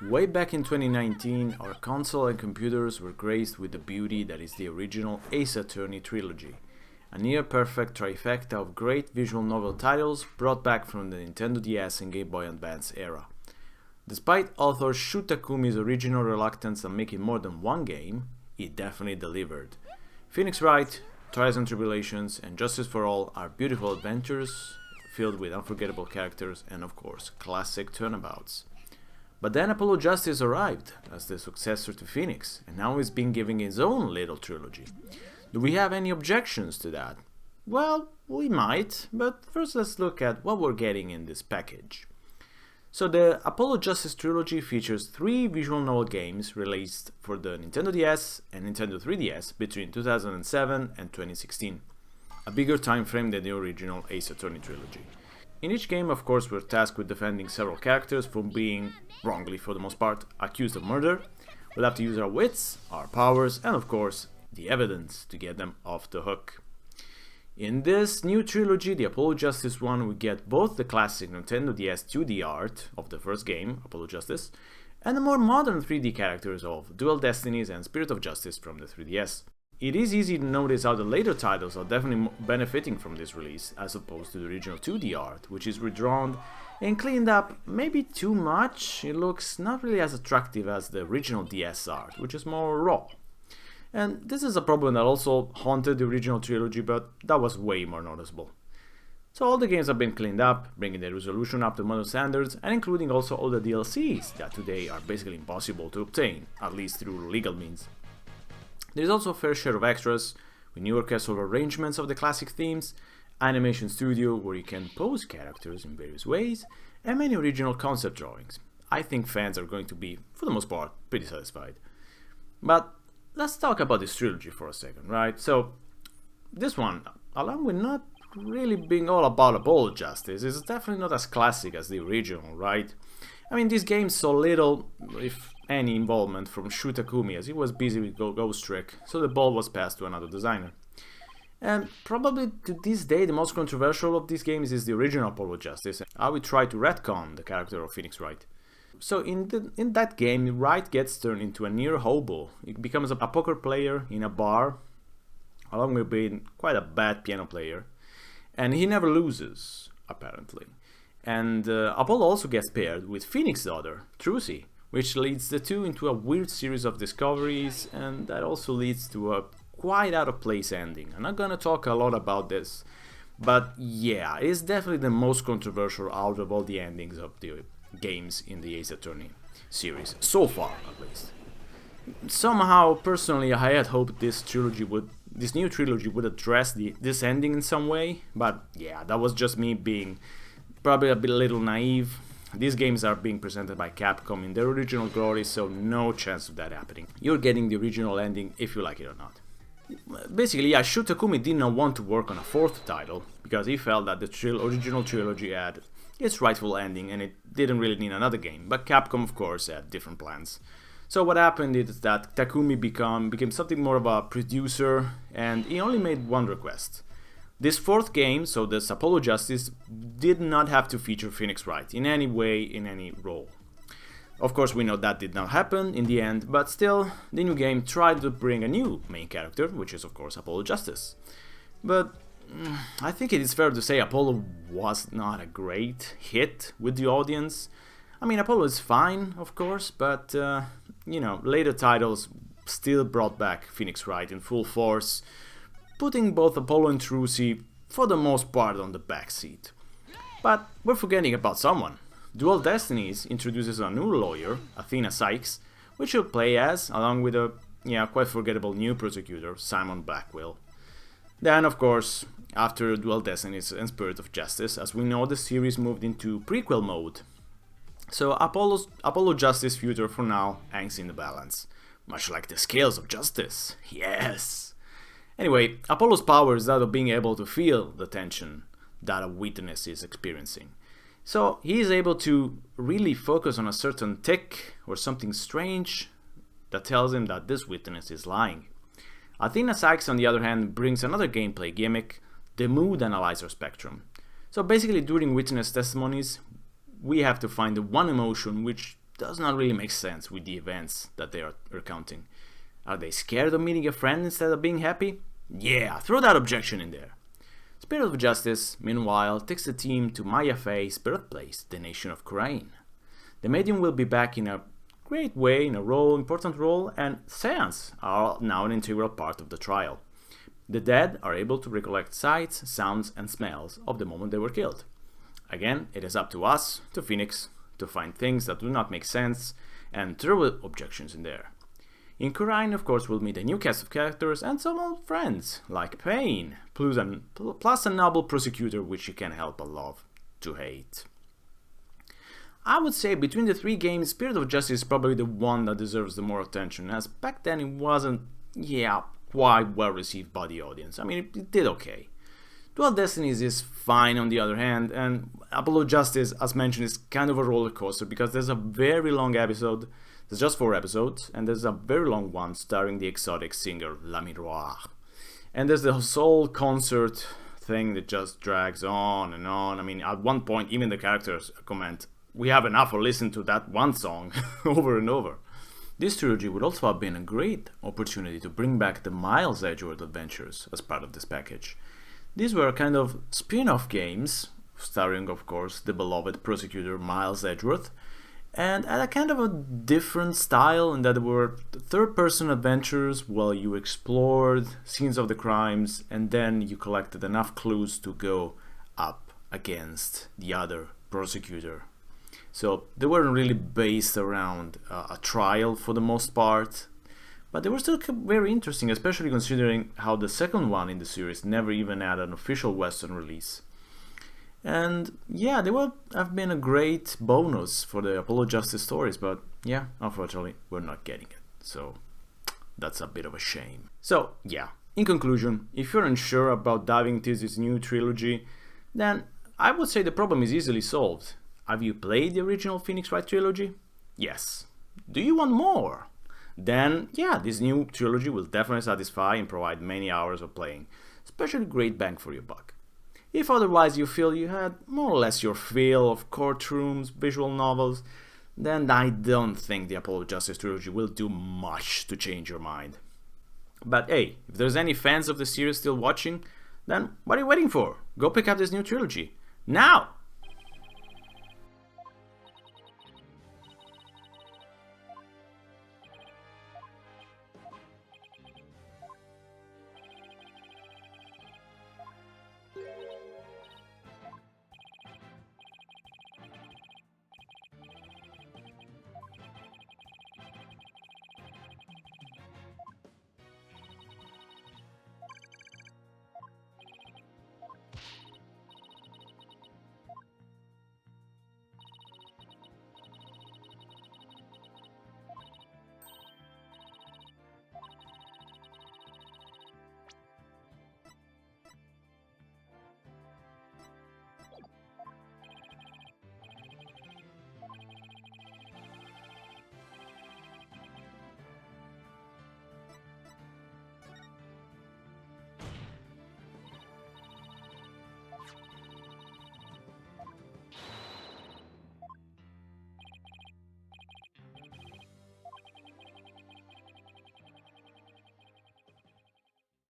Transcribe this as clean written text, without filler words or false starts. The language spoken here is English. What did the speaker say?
Way back in 2019, our console and computers were graced with the beauty that is the original Ace Attorney Trilogy, a near-perfect trifecta of great visual novel titles brought back from the Nintendo DS and Game Boy Advance era. Despite author Shu Takumi's original reluctance on making more than one game, it definitely delivered. Phoenix Wright, Trials and Tribulations, and Justice for All are beautiful adventures filled with unforgettable characters and, of course, classic turnabouts. But then Apollo Justice arrived as the successor to Phoenix, and now he's been giving his own little trilogy. Do we have any objections to that? Well, we might, but first let's look at what we're getting in this package. So the Apollo Justice Trilogy features 3 visual novel games released for the Nintendo DS and Nintendo 3DS between 2007 and 2016, a bigger time frame than the original Ace Attorney Trilogy. In each game, of course, we're tasked with defending several characters from being, wrongly for the most part, accused of murder. We'll have to use our wits, our powers, and of course, the evidence to get them off the hook. In this new trilogy, the Apollo Justice one, we get both the classic Nintendo DS 2D art of the first game, Apollo Justice, and the more modern 3D characters of Dual Destinies and Spirit of Justice from the 3DS. It is easy to notice how the later titles are definitely benefiting from this release, as opposed to the original 2D art, which is redrawn and cleaned up maybe too much. It looks not really as attractive as the original DS art, which is more raw. And this is a problem that also haunted the original trilogy, but that was way more noticeable. So all the games have been cleaned up, bringing the resolution up to modern standards, and including also all the DLCs that today are basically impossible to obtain, at least through legal means. There's also a fair share of extras, with new orchestral arrangements of the classic themes, animation studio where you can pose characters in various ways, and many original concept drawings. I think fans are going to be, for the most part, pretty satisfied. But let's talk about this trilogy for a second, right? So, this one, along with not really being all about Apollo Justice, is definitely not as classic as the original, right? I mean, this game saw little, if any, involvement from Shu Takumi, as he was busy with Ghost Trick, so the ball was passed to another designer. And probably to this day, the most controversial of these games is the original Apollo Justice, how we try to retcon the character of Phoenix Wright. So in that game, Wright gets turned into a near hobo. He becomes a poker player in a bar, along with being quite a bad piano player, and he never loses, apparently. And Apollo also gets paired with Phoenix's daughter, Trucy, which leads the two into a weird series of discoveries, and that also leads to a quite out of place ending. I'm not gonna talk a lot about this, but yeah, it's definitely the most controversial out of all the endings of the games in the Ace Attorney series, so far at least. Somehow, personally, I had hoped this new trilogy would address this ending in some way, but yeah, that was just me being probably a little naive. These games are being presented by Capcom in their original glory, so no chance of that happening. You're getting the original ending if you like it or not. Basically, yeah, Shu Takumi did not want to work on a 4th title, because he felt that the original trilogy had its rightful ending and it didn't really need another game, but Capcom of course had different plans. So what happened is that Takumi became something more of a producer, and he only made one request. This 4th game, so this Apollo Justice, did not have to feature Phoenix Wright in any way, in any role. Of course, we know that did not happen in the end, but still, the new game tried to bring a new main character, which is of course Apollo Justice. But I think it is fair to say Apollo was not a great hit with the audience. I mean, Apollo is fine, of course, but later titles still brought back Phoenix Wright in full force, putting both Apollo and Trucy, for the most part, on the backseat. But we're forgetting about someone. Dual Destinies introduces a new lawyer, Athena Sykes, which you'll play as, along with a quite forgettable new prosecutor, Simon Blackwell. Then, of course, after Dual Destinies and Spirit of Justice, as we know, the series moved into prequel mode. So Apollo Justice future for now hangs in the balance, much like the scales of justice. Yes! Anyway, Apollo's power is that of being able to feel the tension that a witness is experiencing. So he is able to really focus on a certain tick or something strange that tells him that this witness is lying. Athena Sykes, on the other hand, brings another gameplay gimmick, the mood analyzer spectrum. So basically, during witness testimonies, we have to find the one emotion which does not really make sense with the events that they are recounting. Are they scared of meeting a friend instead of being happy? Yeah, throw that objection in there. Spirit of Justice, meanwhile, takes the team to Maya Fey's birthplace, the nation of Khurain. The medium will be back in a great way, in a important role, and seance are now an integral part of the trial. The dead are able to recollect sights, sounds, and smells of the moment they were killed. Again, it is up to us, to Phoenix, to find things that do not make sense and throw objections in there. In Khurain, of course, we'll meet a new cast of characters and some old friends, like Pain, plus a noble prosecutor which you can't help but love to hate. I would say between the three games, Spirit of Justice is probably the one that deserves the more attention, as back then it wasn't, quite well received by the audience. I mean, it did okay. Dual Destinies is fine on the other hand, and Apollo Justice, as mentioned, is kind of a roller coaster because there's a very long episode, there's just 4 episodes, and there's a very long one starring the exotic singer La Miroir. And there's the whole concert thing that just drags on and on. I mean, at one point, even the characters comment, "We have enough to listen to that one song over and over." This trilogy would also have been a great opportunity to bring back the Miles Edgeworth adventures as part of this package. These were kind of spin-off games, starring of course the beloved prosecutor Miles Edgeworth, and had a kind of a different style in that they were third-person adventures while you explored scenes of the crimes and then you collected enough clues to go up against the other prosecutor. So they weren't really based around a trial for the most part, but they were still very interesting, especially considering how the second one in the series never even had an official Western release. And yeah, they would have been a great bonus for the Apollo Justice stories, but yeah, unfortunately, we're not getting it. So that's a bit of a shame. So yeah, in conclusion, if you're unsure about diving into this new trilogy, then I would say the problem is easily solved. Have you played the original Phoenix Wright trilogy? Yes. Do you want more? Then, yeah, this new trilogy will definitely satisfy and provide many hours of playing, especially great bang for your buck. If otherwise you feel you had more or less your fill of courtrooms, visual novels, then I don't think the Apollo Justice trilogy will do much to change your mind. But hey, if there's any fans of the series still watching, then what are you waiting for? Go pick up this new trilogy. Now!